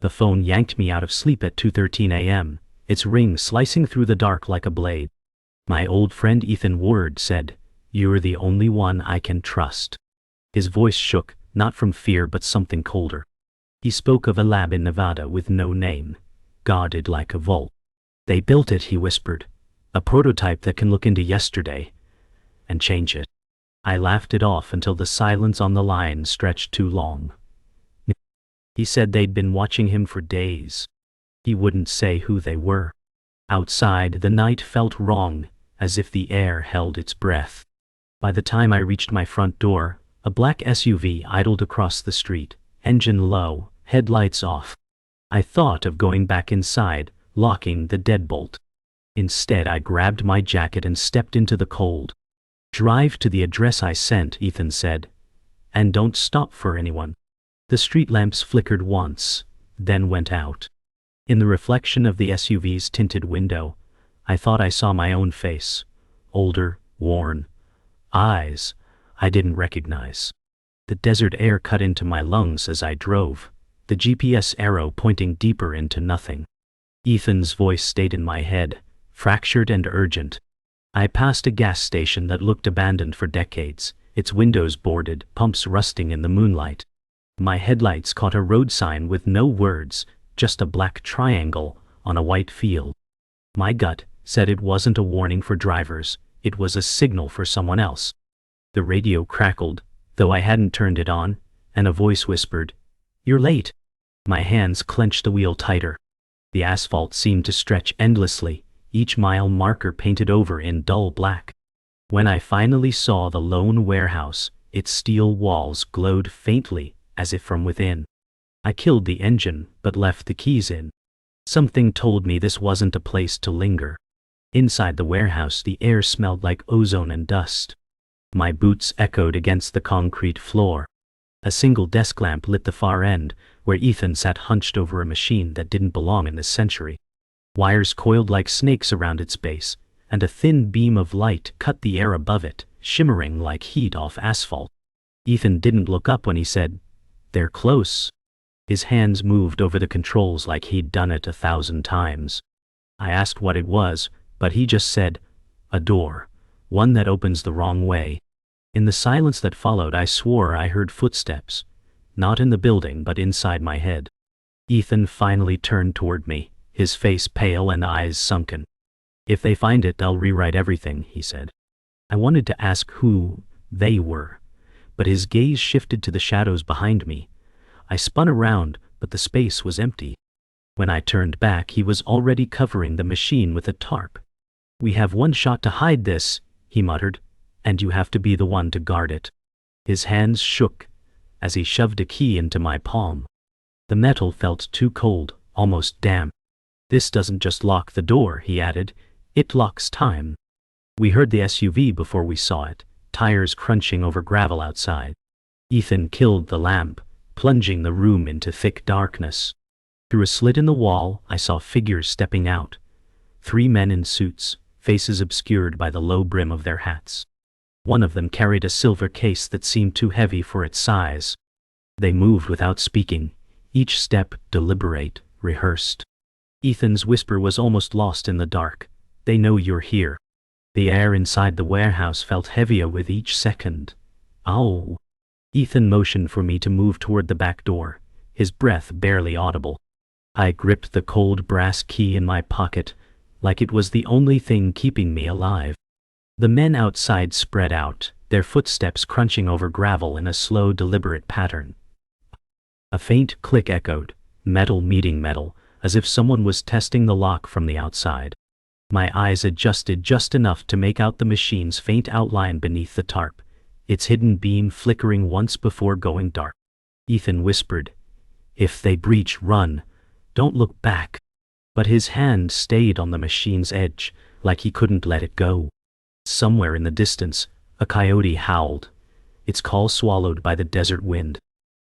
The phone yanked me out of sleep at 2:13 a.m., its ring slicing through the dark like a blade. My old friend Ethan Ward said, "You're the only one I can trust." His voice shook, not from fear but something colder. He spoke of a lab in Nevada with no name, guarded like a vault. "They built it," he whispered, "a prototype that can look into yesterday and change it." I laughed it off until the silence on the line stretched too long. He said they'd been watching him for days. He wouldn't say who they were. Outside, the night felt wrong, as if the air held its breath. By the time I reached my front door, a black SUV idled across the street, engine low, headlights off. I thought of going back inside, locking the deadbolt. Instead, I grabbed my jacket and stepped into the cold. "Drive to the address I sent," Ethan said, "and don't stop for anyone." The street lamps flickered once, then went out. In the reflection of the SUV's tinted window, I thought I saw my own face, older, worn, eyes I didn't recognize. The desert air cut into my lungs as I drove, the GPS arrow pointing deeper into nothing. Ethan's voice stayed in my head, fractured and urgent. I passed a gas station that looked abandoned for decades, its windows boarded, pumps rusting in the moonlight. My headlights caught a road sign with no words, just a black triangle on a white field. My gut said it wasn't a warning for drivers, it was a signal for someone else. The radio crackled, though I hadn't turned it on, and a voice whispered, "You're late." My hands clenched the wheel tighter. The asphalt seemed to stretch endlessly, each mile marker painted over in dull black. When I finally saw the lone warehouse, its steel walls glowed faintly, as if from within. I killed the engine, but left the keys in. Something told me this wasn't a place to linger. Inside the warehouse, the air smelled like ozone and dust. My boots echoed against the concrete floor. A single desk lamp lit the far end, where Ethan sat hunched over a machine that didn't belong in this century. Wires coiled like snakes around its base, and a thin beam of light cut the air above it, shimmering like heat off asphalt. Ethan didn't look up when he said, "They're close." His hands moved over the controls like he'd done it 1,000 times. I asked what it was, but he just said, "A door, one that opens the wrong way." In the silence that followed, I swore I heard footsteps, not in the building but inside my head. Ethan finally turned toward me, his face pale and eyes sunken. "If they find it, they'll rewrite everything," he said. I wanted to ask who they were, but his gaze shifted to the shadows behind me. I spun around, but the space was empty. When I turned back, he was already covering the machine with a tarp. "We have one shot to hide this," he muttered, "and you have to be the one to guard it." His hands shook as he shoved a key into my palm. The metal felt too cold, almost damp. "This doesn't just lock the door," he added, "it locks time." We heard the SUV before we saw it, tires crunching over gravel outside. Ethan killed the lamp, plunging the room into thick darkness. Through a slit in the wall, I saw figures stepping out. 3 men in suits, faces obscured by the low brim of their hats. One of them carried a silver case that seemed too heavy for its size. They moved without speaking, each step deliberate, rehearsed. Ethan's whisper was almost lost in the dark. "They know you're here." The air inside the warehouse felt heavier with each second. "Ow." Ethan motioned for me to move toward the back door, his breath barely audible. I gripped the cold brass key in my pocket, like it was the only thing keeping me alive. The men outside spread out, their footsteps crunching over gravel in a slow, deliberate pattern. A faint click echoed, metal meeting metal, as if someone was testing the lock from the outside. My eyes adjusted just enough to make out the machine's faint outline beneath the tarp, its hidden beam flickering once before going dark. Ethan whispered, "If they breach, run. Don't look back." But his hand stayed on the machine's edge, like he couldn't let it go. Somewhere in the distance, a coyote howled, its call swallowed by the desert wind.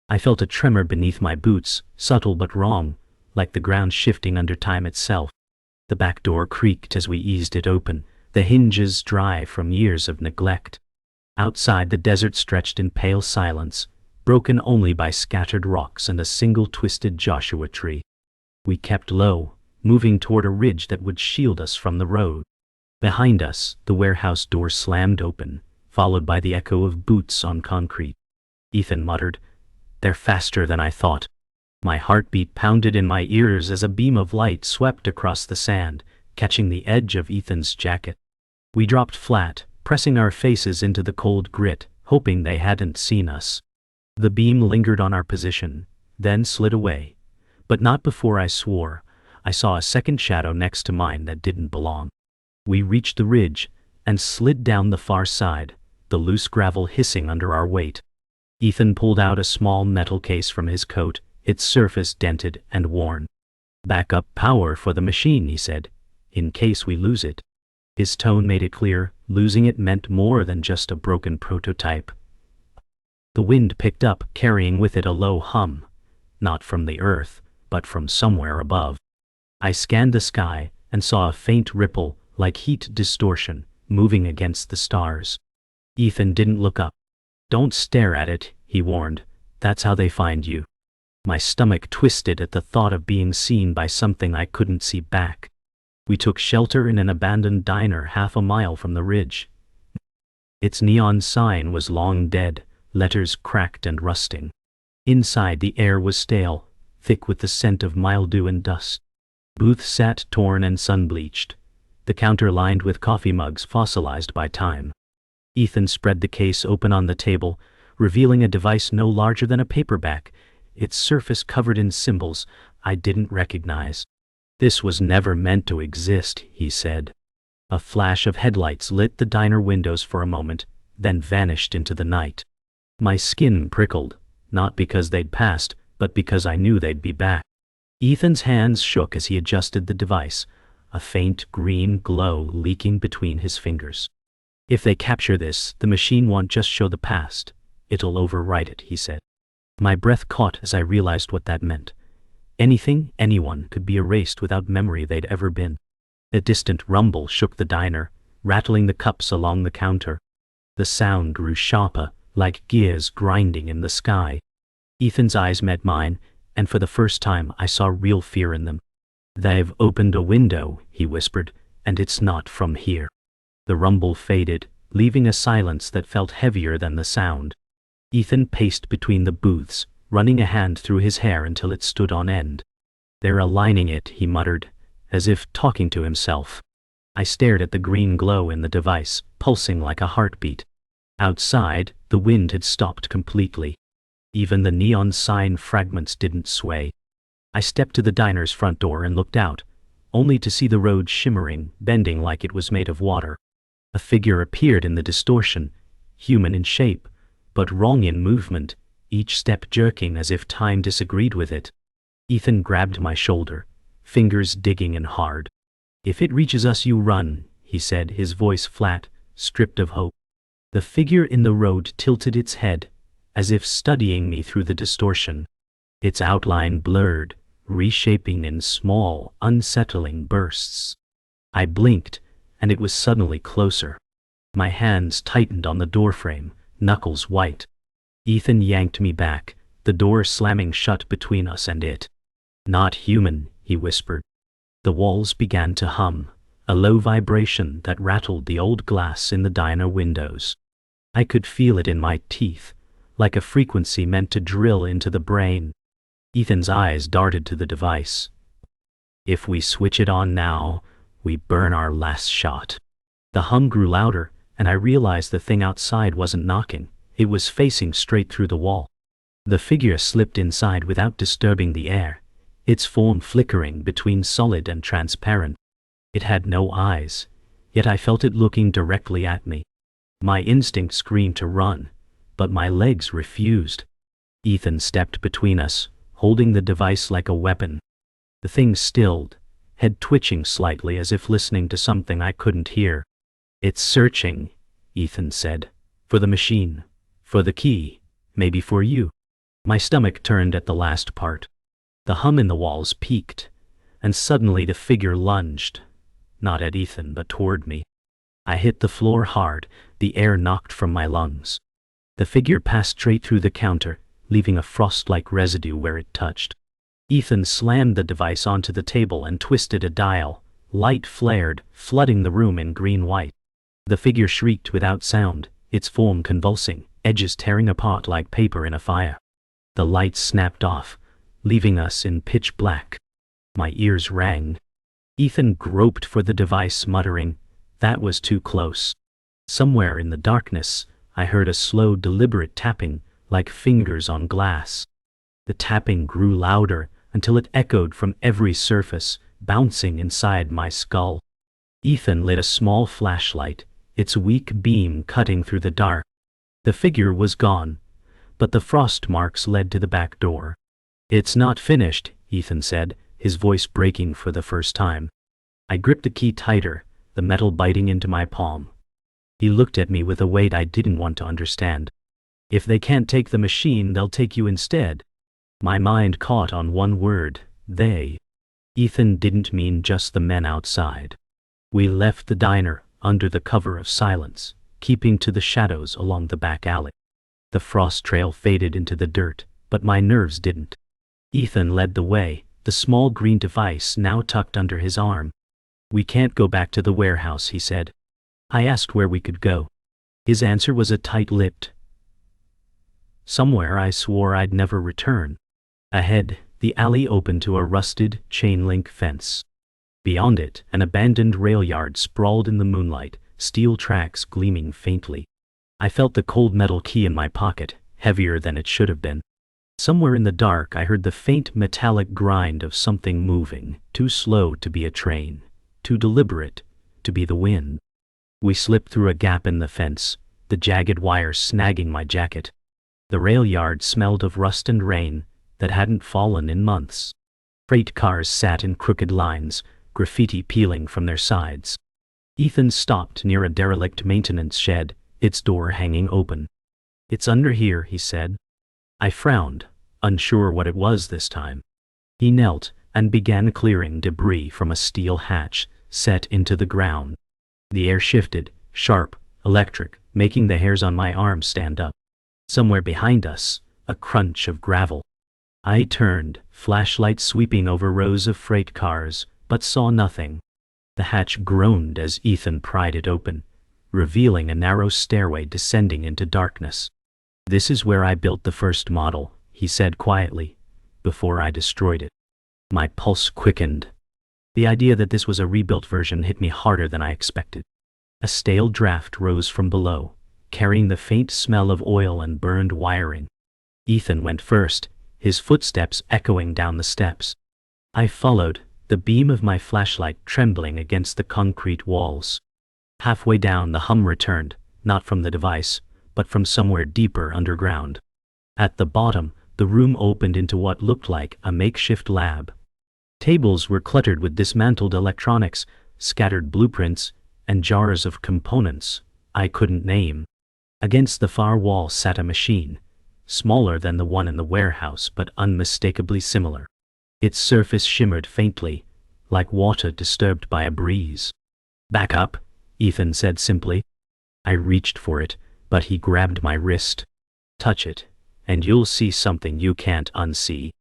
I felt a tremor beneath my boots, subtle but wrong, like the ground shifting under time itself. The back door creaked as we eased it open, the hinges dry from years of neglect. Outside, the desert stretched in pale silence, broken only by scattered rocks and a single twisted Joshua tree. We kept low, moving toward a ridge that would shield us from the road. Behind us, the warehouse door slammed open, followed by the echo of boots on concrete. Ethan muttered, "They're faster than I thought." My heartbeat pounded in my ears as a beam of light swept across the sand, catching the edge of Ethan's jacket. We dropped flat, pressing our faces into the cold grit, hoping they hadn't seen us. The beam lingered on our position, then slid away, but not before I swore I saw a second shadow next to mine that didn't belong. We reached the ridge and slid down the far side, the loose gravel hissing under our weight. Ethan pulled out a small metal case from his coat, its surface dented and worn. "Backup power for the machine," he said, "in case we lose it." His tone made it clear, losing it meant more than just a broken prototype. The wind picked up, carrying with it a low hum, not from the earth, but from somewhere above. I scanned the sky and saw a faint ripple, like heat distortion, moving against the stars. Ethan didn't look up. "Don't stare at it," he warned. "That's how they find you." My stomach twisted at the thought of being seen by something I couldn't see back. We took shelter in an abandoned diner half a mile from the ridge. Its neon sign was long dead, letters cracked and rusting. Inside, the air was stale, thick with the scent of mildew and dust. Booths sat torn and sun-bleached, the counter lined with coffee mugs fossilized by time. Ethan spread the case open on the table, revealing a device no larger than a paperback, its surface covered in symbols I didn't recognize. "This was never meant to exist," he said. A flash of headlights lit the diner windows for a moment, then vanished into the night. My skin prickled, not because they'd passed, but because I knew they'd be back. Ethan's hands shook as he adjusted the device, a faint green glow leaking between his fingers. "If they capture this, the machine won't just show the past, it'll overwrite it," he said. My breath caught as I realized what that meant. Anything, anyone could be erased without memory they'd ever been. A distant rumble shook the diner, rattling the cups along the counter. The sound grew sharper, like gears grinding in the sky. Ethan's eyes met mine, and for the first time I saw real fear in them. "They've opened a window," he whispered, "and it's not from here." The rumble faded, leaving a silence that felt heavier than the sound. Ethan paced between the booths, running a hand through his hair until it stood on end. "They're aligning it," he muttered, as if talking to himself. I stared at the green glow in the device, pulsing like a heartbeat. Outside, the wind had stopped completely. Even the neon sign fragments didn't sway. I stepped to the diner's front door and looked out, only to see the road shimmering, bending like it was made of water. A figure appeared in the distortion, human in shape, but wrong in movement, each step jerking as if time disagreed with it. Ethan grabbed my shoulder, fingers digging in hard. "If it reaches us, you run," he said, his voice flat, stripped of hope. The figure in the road tilted its head, as if studying me through the distortion. Its outline blurred, reshaping in small, unsettling bursts. I blinked, and it was suddenly closer. My hands tightened on the doorframe, knuckles white. Ethan yanked me back, the door slamming shut between us and it. "Not human," he whispered. The walls began to hum, a low vibration that rattled the old glass in the diner windows. I could feel it in my teeth, like a frequency meant to drill into the brain. Ethan's eyes darted to the device. "If we switch it on now, we burn our last shot." The hum grew louder, and I realized the thing outside wasn't knocking. It was facing straight through the wall. The figure slipped inside without disturbing the air, its form flickering between solid and transparent. It had no eyes, yet I felt it looking directly at me. My instinct screamed to run, but my legs refused. Ethan stepped between us, holding the device like a weapon. The thing stilled, head twitching slightly as if listening to something I couldn't hear. "It's searching," Ethan said. "For the machine. For the key. Maybe for you." My stomach turned at the last part. The hum in the walls peaked, and suddenly the figure lunged. Not at Ethan, but toward me. I hit the floor hard, the air knocked from my lungs. The figure passed straight through the counter, leaving a frost-like residue where it touched. Ethan slammed the device onto the table and twisted a dial. Light flared, flooding the room in green-white. The figure shrieked without sound, its form convulsing, edges tearing apart like paper in a fire. The lights snapped off, leaving us in pitch black. My ears rang. Ethan groped for the device, muttering, "That was too close." Somewhere in the darkness, I heard a slow, deliberate tapping, like fingers on glass. The tapping grew louder until it echoed from every surface, bouncing inside my skull. Ethan lit a small flashlight, its weak beam cutting through the dark. The figure was gone, but the frost marks led to the back door. "It's not finished," Ethan said, his voice breaking for the first time. I gripped the key tighter, the metal biting into my palm. He looked at me with a weight I didn't want to understand. "If they can't take the machine, they'll take you instead." My mind caught on one word, they. Ethan didn't mean just the men outside. We left the diner under the cover of silence, keeping to the shadows along the back alley. The frost trail faded into the dirt, but my nerves didn't. Ethan led the way, the small green device now tucked under his arm. "We can't go back to the warehouse," he said. I asked where we could go. His answer was a tight-lipped, "Somewhere I swore I'd never return." Ahead, the alley opened to a rusted, chain-link fence. Beyond it, an abandoned rail yard sprawled in the moonlight, steel tracks gleaming faintly. I felt the cold metal key in my pocket, heavier than it should have been. Somewhere in the dark I heard the faint metallic grind of something moving, too slow to be a train, too deliberate to be the wind. We slipped through a gap in the fence, the jagged wire snagging my jacket. The rail yard smelled of rust and rain that hadn't fallen in months. Freight cars sat in crooked lines, graffiti peeling from their sides. Ethan stopped near a derelict maintenance shed, its door hanging open. "It's under here," he said. I frowned, unsure what it was this time. He knelt and began clearing debris from a steel hatch set into the ground. The air shifted, sharp, electric, making the hairs on my arms stand up. Somewhere behind us, a crunch of gravel. I turned, flashlight sweeping over rows of freight cars, but saw nothing. The hatch groaned as Ethan pried it open, revealing a narrow stairway descending into darkness. "This is where I built the first model," he said quietly, "before I destroyed it." My pulse quickened. The idea that this was a rebuilt version hit me harder than I expected. A stale draft rose from below, carrying the faint smell of oil and burned wiring. Ethan went first, his footsteps echoing down the steps. I followed, the beam of my flashlight trembling against the concrete walls. Halfway down, the hum returned, not from the device, but from somewhere deeper underground. At the bottom, the room opened into what looked like a makeshift lab. Tables were cluttered with dismantled electronics, scattered blueprints, and jars of components I couldn't name. Against the far wall sat a machine, smaller than the one in the warehouse but unmistakably similar. Its surface shimmered faintly, like water disturbed by a breeze. "Back up," Ethan said simply. I reached for it, but he grabbed my wrist. "Touch it, and you'll see something you can't unsee."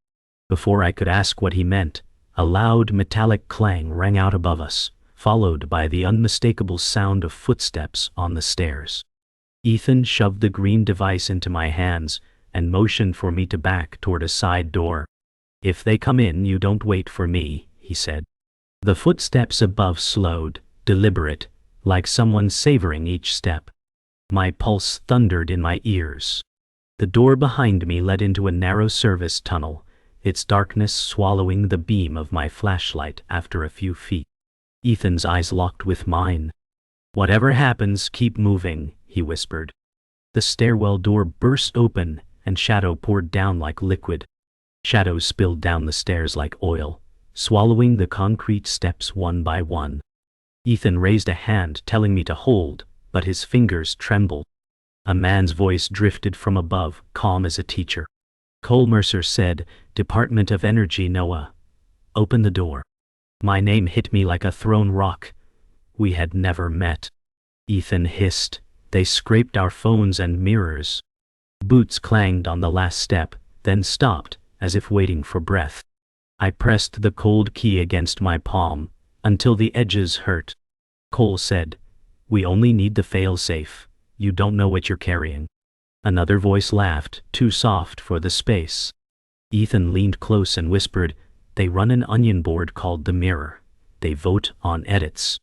Before I could ask what he meant, a loud metallic clang rang out above us, followed by the unmistakable sound of footsteps on the stairs. Ethan shoved the green device into my hands and motioned for me to back toward a side door. "If they come in, you don't wait for me," he said. The footsteps above slowed, deliberate, like someone savoring each step. My pulse thundered in my ears. The door behind me led into a narrow service tunnel, its darkness swallowing the beam of my flashlight after a few feet. Ethan's eyes locked with mine. "Whatever happens, keep moving," he whispered. The stairwell door burst open, and shadow poured down like liquid. Shadows spilled down the stairs like oil, swallowing the concrete steps one by one. Ethan raised a hand telling me to hold, but his fingers trembled. A man's voice drifted from above, calm as a teacher. Cole Mercer said, "Department of Energy, Noah. Open the door." My name hit me like a thrown rock. We had never met. Ethan hissed, "They scraped our phones and mirrors." Boots clanged on the last step, then stopped, as if waiting for breath. I pressed the cold key against my palm, until the edges hurt. Cole said, "We only need the fail-safe. You don't know what you're carrying." Another voice laughed, too soft for the space. Ethan leaned close and whispered, "They run an onion board called the Mirror. They vote on edits."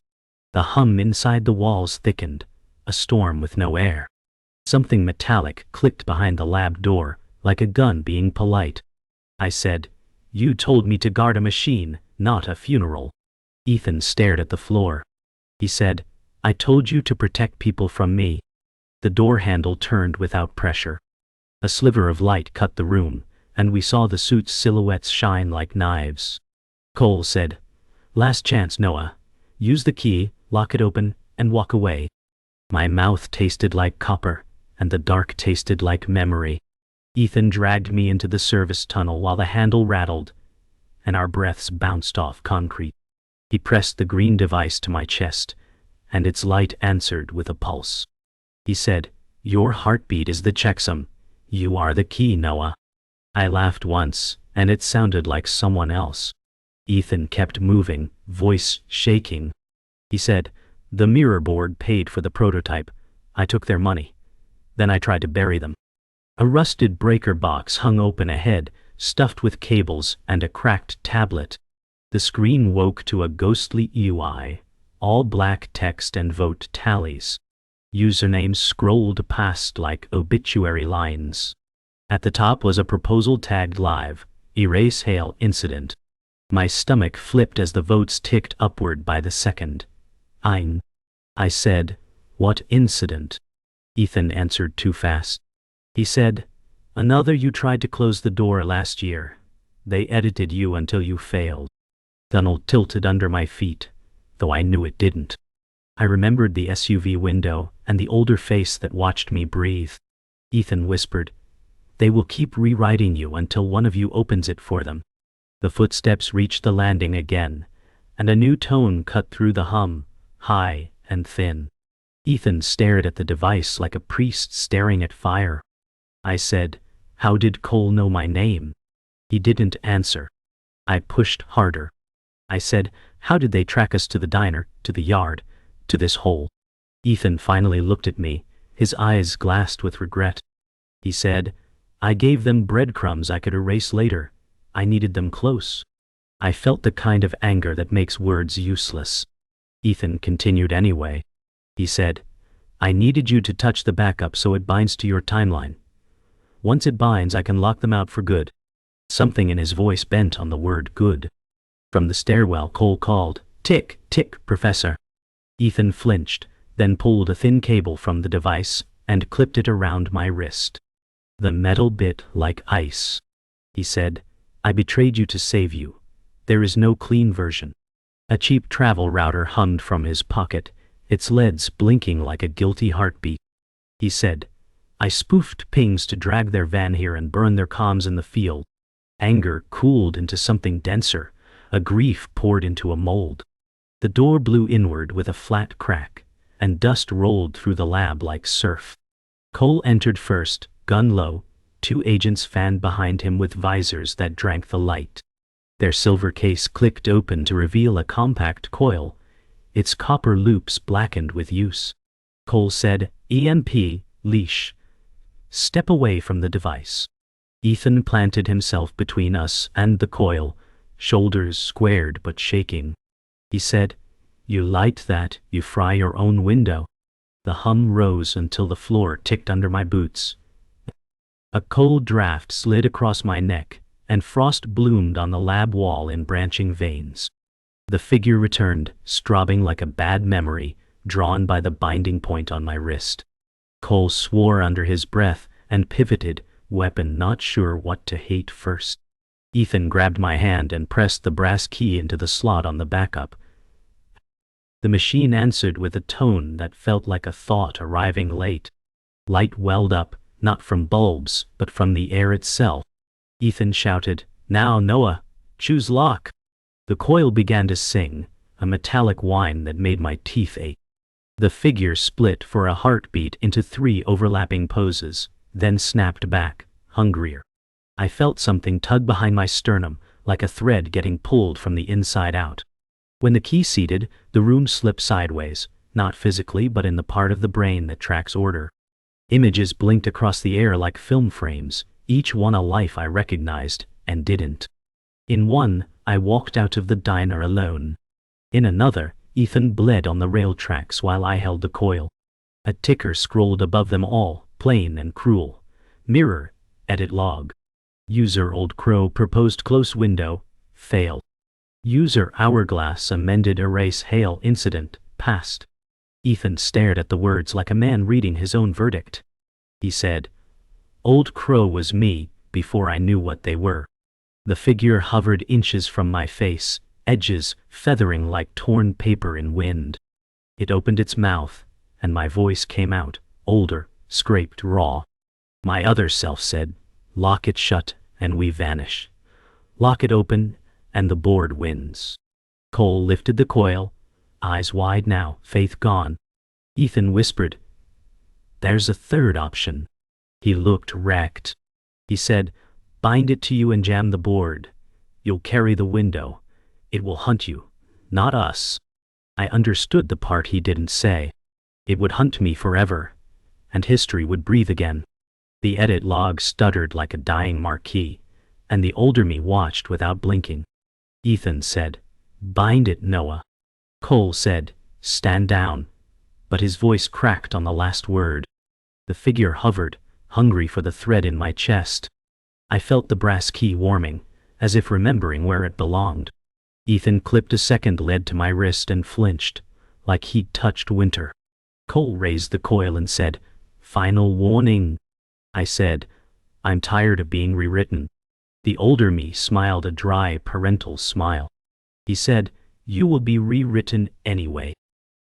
The hum inside the walls thickened, a storm with no air. Something metallic clicked behind the lab door, like a gun being polite. I said, "You told me to guard a machine, not a funeral." Ethan stared at the floor. He said, "I told you to protect people from me." The door handle turned without pressure. A sliver of light cut the room, and we saw the suit's silhouettes shine like knives. Cole said, "Last chance, Noah. Use the key, lock it open, and walk away." My mouth tasted like copper, and the dark tasted like memory. Ethan dragged me into the service tunnel while the handle rattled, and our breaths bounced off concrete. He pressed the green device to my chest, and its light answered with a pulse. He said, "Your heartbeat is the checksum. You are the key, Noah." I laughed once, and it sounded like someone else. Ethan kept moving, voice shaking. He said, "The mirror board paid for the prototype. I took their money. Then I tried to bury them." A rusted breaker box hung open ahead, stuffed with cables and a cracked tablet. The screen woke to a ghostly UI, all black text and vote tallies. Usernames scrolled past like obituary lines. At the top was a proposal tagged live, "Erase Hail Incident." My stomach flipped as the votes ticked upward by the second. I said, "What incident?" Ethan answered too fast. He said, "Another you tried to close the door last year. They edited you until you failed." Tunnel tilted under my feet, though I knew it didn't. I remembered the SUV window and the older face that watched me breathe. Ethan whispered, "They will keep rewriting you until one of you opens it for them." The footsteps reached the landing again, and a new tone cut through the hum, high and thin. Ethan stared at the device like a priest staring at fire. I said, "How did Cole know my name?" He didn't answer. I pushed harder. I said, "How did they track us to the diner, to the yard, to this hole?" Ethan finally looked at me, his eyes glassed with regret. He said, "I gave them breadcrumbs I could erase later. I needed them close." I felt the kind of anger that makes words useless. Ethan continued anyway. He said, "I needed you to touch the backup so it binds to your timeline. Once it binds, I can lock them out for good." Something in his voice bent on the word good. From the stairwell, Cole called, "Tick, tick, Professor." Ethan flinched, then pulled a thin cable from the device and clipped it around my wrist. The metal bit like ice. He said, "I betrayed you to save you. There is no clean version." A cheap travel router hummed from his pocket, its LEDs blinking like a guilty heartbeat. He said, "I spoofed pings to drag their van here and burn their comms in the field." Anger cooled into something denser, a grief poured into a mold. The door blew inward with a flat crack, and dust rolled through the lab like surf. Cole entered first, gun low, 2 agents fanned behind him with visors that drank the light. Their silver case clicked open to reveal a compact coil, its copper loops blackened with use. Cole said, "EMP, leash. Step away from the device." Ethan planted himself between us and the coil, shoulders squared but shaking. He said, "You light that, you fry your own window." The hum rose until the floor ticked under my boots. A cold draft slid across my neck, and frost bloomed on the lab wall in branching veins. The figure returned, strobing like a bad memory, drawn by the binding point on my wrist. Cole swore under his breath and pivoted, weapon not sure what to hate first. Ethan grabbed my hand and pressed the brass key into the slot on the backup. The machine answered with a tone that felt like a thought arriving late. Light welled up, not from bulbs, but from the air itself. Ethan shouted, "Now, Noah, choose lock." The coil began to sing, a metallic whine that made my teeth ache. The figure split for a heartbeat into 3 overlapping poses, then snapped back, hungrier. I felt something tug behind my sternum, like a thread getting pulled from the inside out. When the key seated, the room slipped sideways, not physically but in the part of the brain that tracks order. Images blinked across the air like film frames, each one a life I recognized, and didn't. In one, I walked out of the diner alone. In another, Ethan bled on the rail tracks while I held the coil. A ticker scrolled above them all, plain and cruel. Mirror, edit log. User Old Crow proposed close window, fail. User Hourglass amended erase hail incident, passed. Ethan stared at the words like a man reading his own verdict. He said, "Old Crow was me, before I knew what they were." The figure hovered inches from my face, edges feathering like torn paper in wind. It opened its mouth, and my voice came out, older, scraped raw. My other self said, "Lock it shut, and we vanish. Lock it open, and the board wins." Cole lifted the coil, eyes wide now, faith gone. Ethan whispered, "There's a third option." He looked wrecked. He said, "Bind it to you and jam the board. You'll carry the window. It will hunt you, not us." I understood the part he didn't say. It would hunt me forever, and history would breathe again. The edit log stuttered like a dying marquee, and the older me watched without blinking. Ethan said, "Bind it, Noah." Cole said, "Stand down," but his voice cracked on the last word. The figure hovered, hungry for the thread in my chest. I felt the brass key warming, as if remembering where it belonged. Ethan clipped a second lead to my wrist and flinched, like he'd touched winter. Cole raised the coil and said, "Final warning." I said, "I'm tired of being rewritten." The older me smiled a dry parental smile. He said, "You will be rewritten anyway."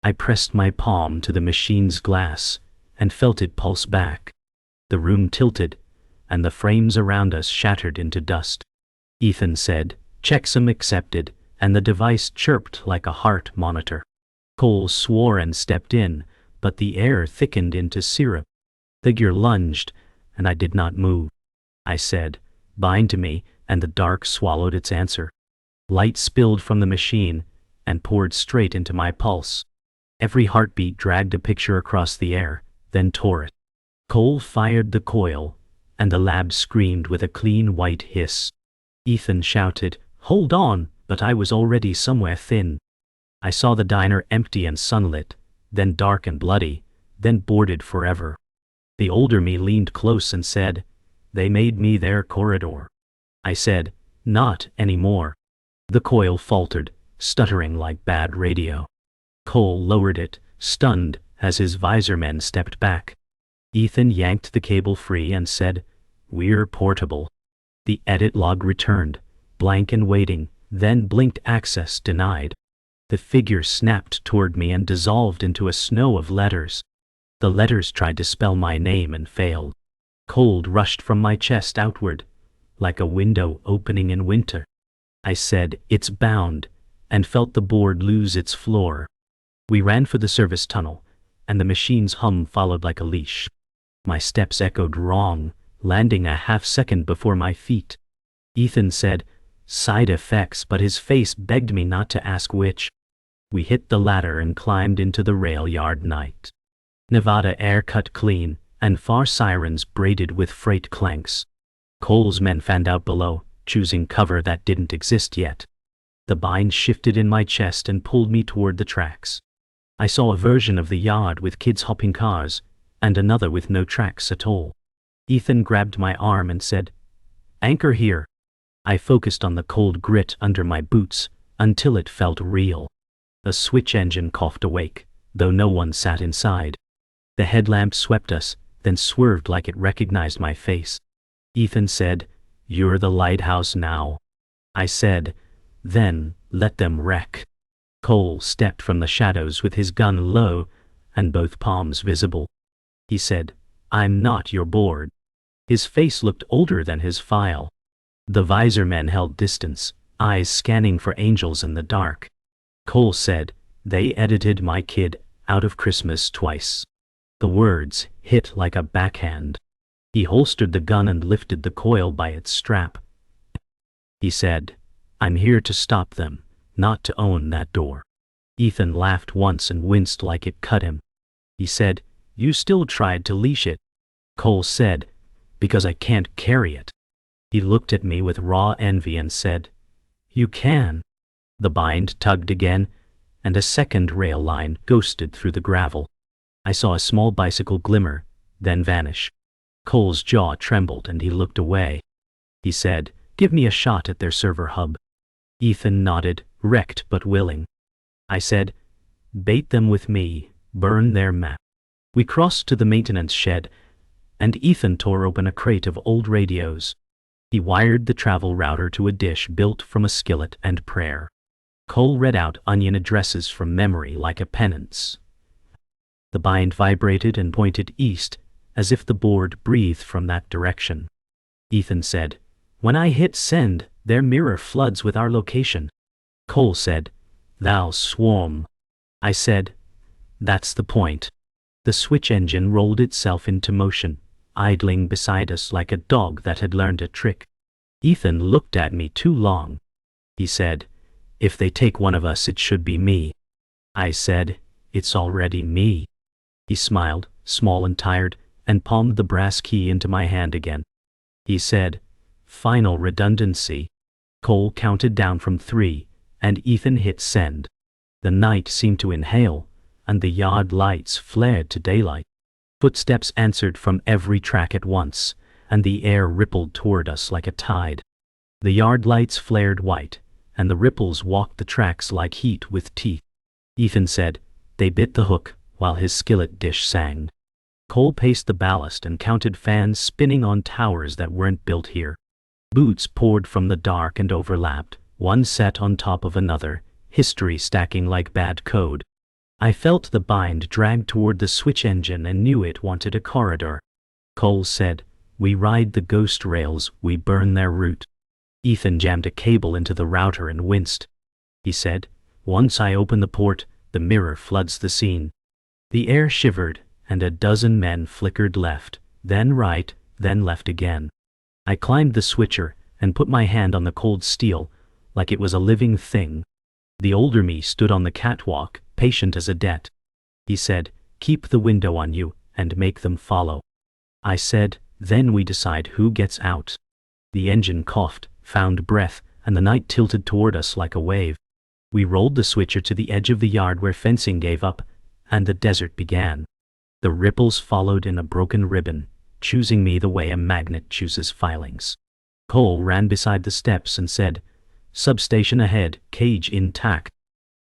I pressed my palm to the machine's glass and felt it pulse back. The room tilted, and the frames around us shattered into dust. Ethan said, "Checksum accepted," and the device chirped like a heart monitor. Cole swore and stepped in, but the air thickened into syrup. The gear lunged, and I did not move. I said, "Bind to me," and the dark swallowed its answer. Light spilled from the machine and poured straight into my pulse. Every heartbeat dragged a picture across the air, then tore it. Cole fired the coil, and the lab screamed with a clean white hiss. Ethan shouted, "Hold on," but I was already somewhere thin. I saw the diner empty and sunlit, then dark and bloody, then boarded forever. The older me leaned close and said, "They made me their corridor." I said, "Not anymore." The coil faltered, stuttering like bad radio. Cole lowered it, stunned, as his visor men stepped back. Ethan yanked the cable free and said, "We're portable." The edit log returned, blank and waiting, then blinked access denied. The figure snapped toward me and dissolved into a snow of letters. The letters tried to spell my name and failed. Cold rushed from my chest outward, like a window opening in winter. I said, "It's bound," and felt the board lose its floor. We ran for the service tunnel, and the machine's hum followed like a leash. My steps echoed wrong, landing a half-second before my feet. Ethan said, "Side effects," but his face begged me not to ask which. We hit the ladder and climbed into the rail yard night. Nevada air cut clean, and far sirens braided with freight clanks. Cole's men fanned out below, choosing cover that didn't exist yet. The bind shifted in my chest and pulled me toward the tracks. I saw a version of the yard with kids hopping cars, and another with no tracks at all. Ethan grabbed my arm and said, "Anchor here." I focused on the cold grit under my boots until it felt real. A switch engine coughed awake, though no one sat inside. The headlamp swept us, then swerved like it recognized my face. Ethan said, "You're the lighthouse now." I said, "Then let them wreck." Cole stepped from the shadows with his gun low and both palms visible. He said, "I'm not your board." His face looked older than his file. The visor men held distance, eyes scanning for angels in the dark. Cole said, "They edited my kid out of Christmas twice." The words hit like a backhand. He holstered the gun and lifted the coil by its strap. He said, "I'm here to stop them, not to own that door." Ethan laughed once and winced like it cut him. He said, "You still tried to leash it." Cole said, "Because I can't carry it." He looked at me with raw envy and said, "You can." The bind tugged again, and a second rail line ghosted through the gravel. I saw a small bicycle glimmer, then vanish. Cole's jaw trembled and he looked away. He said, "Give me a shot at their server hub." Ethan nodded, wrecked but willing. I said, "Bait them with me, burn their map." We crossed to the maintenance shed, and Ethan tore open a crate of old radios. He wired the travel router to a dish built from a skillet and prayer. Cole read out onion addresses from memory like a penance. The bind vibrated and pointed east, as if the board breathed from that direction. Ethan said, "When I hit send, their mirror floods with our location." Cole said, "Thou swarm." I said, "That's the point." The switch engine rolled itself into motion, idling beside us like a dog that had learned a trick. Ethan looked at me too long. He said, "If they take one of us, it should be me." I said, "It's already me." He smiled, small and tired, and palmed the brass key into my hand again. He said, "Final redundancy." Cole counted down from 3, and Ethan hit send. The night seemed to inhale, and the yard lights flared to daylight. Footsteps answered from every track at once, and the air rippled toward us like a tide. The yard lights flared white, and the ripples walked the tracks like heat with teeth. Ethan said, "They bit the hook," while his skillet dish sang. Cole paced the ballast and counted fans spinning on towers that weren't built here. Boots poured from the dark and overlapped, one set on top of another, history stacking like bad code. I felt the bind drag toward the switch engine and knew it wanted a corridor. Cole said, "We ride the ghost rails, we burn their route." Ethan jammed a cable into the router and winced. He said, "Once I open the port, the mirror floods the scene." The air shivered, and a dozen men flickered left, then right, then left again. I climbed the switcher and put my hand on the cold steel, like it was a living thing. The older me stood on the catwalk, patient as a debt. He said, "Keep the window on you, and make them follow." I said, "Then we decide who gets out." The engine coughed, found breath, and the night tilted toward us like a wave. We rolled the switcher to the edge of the yard where fencing gave up, and the desert began. The ripples followed in a broken ribbon, choosing me the way a magnet chooses filings. Cole ran beside the steps and said, "Substation ahead, cage intact."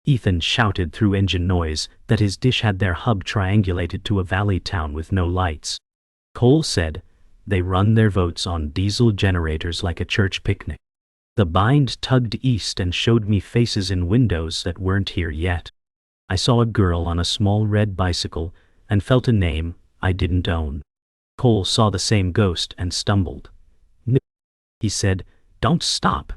Ethan shouted through engine noise that his dish had their hub triangulated to a valley town with no lights. Cole said, "They run their votes on diesel generators like a church picnic." The bind tugged east and showed me faces in windows that weren't here yet. I saw a girl on a small red bicycle and felt a name I didn't own. Cole saw the same ghost and stumbled. He said, "Don't stop."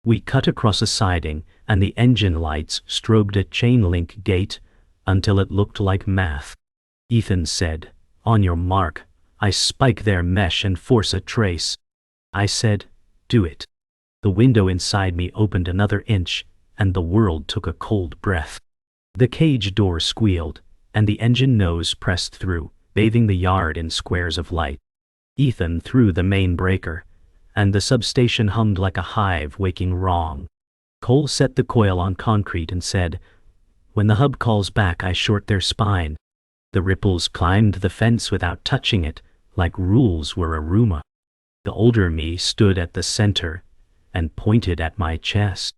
We cut across a siding, and the engine lights strobed a chain-link gate until it looked like math. Ethan said, "On your mark, I spike their mesh and force a trace." I said, "Do it." The window inside me opened another inch, and the world took a cold breath. The cage door squealed, and the engine nose pressed through, bathing the yard in squares of light. Ethan threw the main breaker, and the substation hummed like a hive waking wrong. Cole set the coil on concrete and said, "When the hub calls back, I short their spine." The ripples climbed the fence without touching it, like rules were a rumor. The older me stood at the center and pointed at my chest.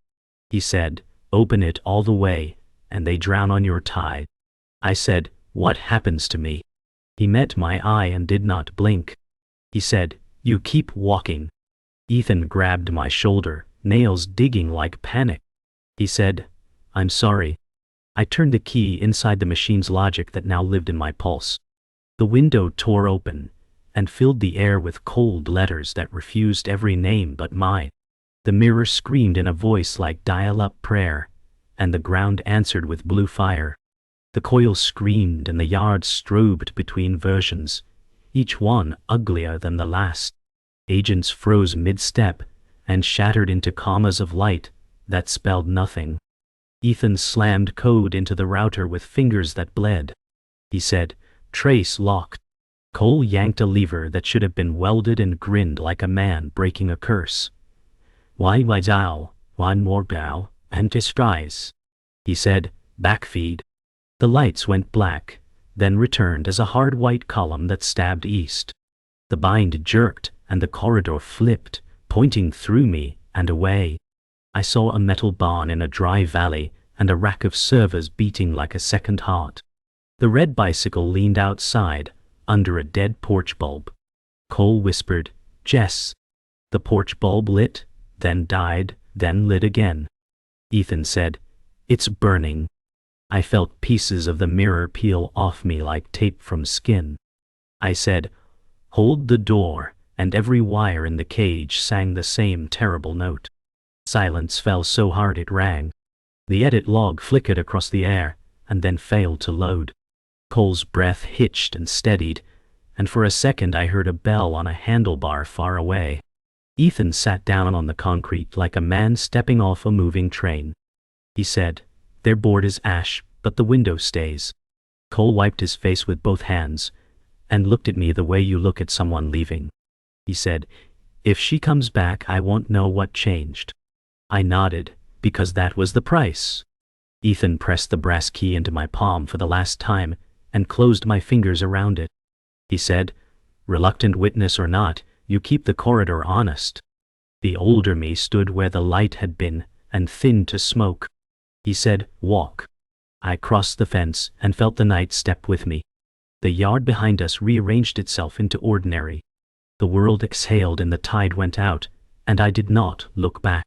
He said, "Open it all the way, and they drown on your tide." I said, "What happens to me?" He met my eye and did not blink. He said, "You keep walking." Ethan grabbed my shoulder, nails digging like panic. He said, "I'm sorry." I turned the key inside the machine's logic that now lived in my pulse. The window tore open and filled the air with cold letters that refused every name but mine. The mirror screamed in a voice like dial-up prayer, and the ground answered with blue fire. The coil screamed and the yard strobed between versions, each one uglier than the last. Agents froze mid-step and shattered into commas of light that spelled nothing. Ethan slammed code into the router with fingers that bled. He said, "Trace locked." Cole yanked a lever that should have been welded and grinned like a man breaking a curse. "Why Zhao, one more bow, and disguise," he said, "backfeed." The lights went black, then returned as a hard white column that stabbed east. The bind jerked and the corridor flipped, pointing through me and away. I saw a metal barn in a dry valley and a rack of servers beating like a second heart. The red bicycle leaned outside, under a dead porch bulb. Cole whispered, "Jess." The porch bulb lit, then died, then lit again. Ethan said, "It's burning." I felt pieces of the mirror peel off me like tape from skin. I said, "Hold the door," and every wire in the cage sang the same terrible note. Silence fell so hard it rang. The edit log flickered across the air, and then failed to load. Cole's breath hitched and steadied, and for a second I heard a bell on a handlebar far away. Ethan sat down on the concrete like a man stepping off a moving train. He said, "Their board is ash, but the window stays." Cole wiped his face with both hands, and looked at me the way you look at someone leaving. He said, "If she comes back, I won't know what changed." I nodded, because that was the price. Ethan pressed the brass key into my palm for the last time, and closed my fingers around it. He said, "Reluctant witness or not, you keep the corridor honest." The older me stood where the light had been, and thinned to smoke. He said, "Walk." I crossed the fence and felt the night step with me. The yard behind us rearranged itself into ordinary. The world exhaled and the tide went out, and I did not look back.